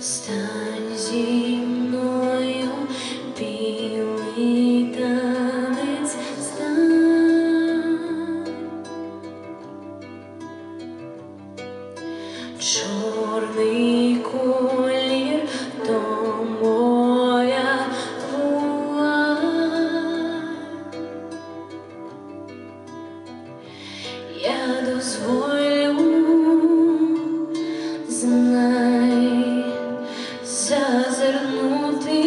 Стань зі мною, білий танець, стань. Чорний колір — то моя вуаль. Я дозволю, знай, зазирнути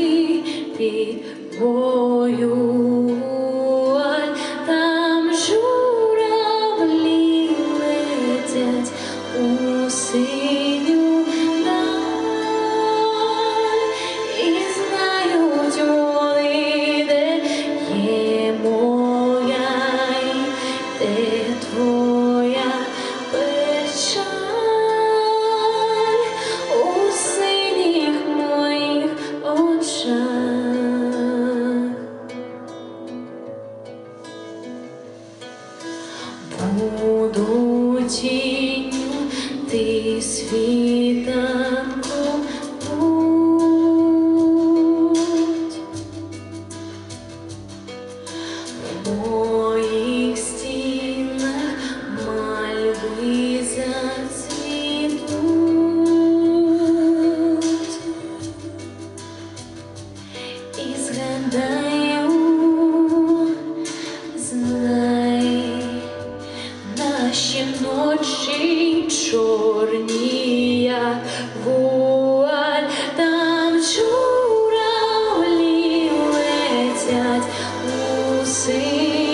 під твою вуаль. Там журавлі летять у синю даль, і знають вони, де є моя і де твоя печаль у синіх моїх очах. Буду тінню, ти світанком будь. В моїх стінах мальви зацвітуть. І згадаю, знай, наші ночі чорні, як вуаль. Там журавлі летять у синю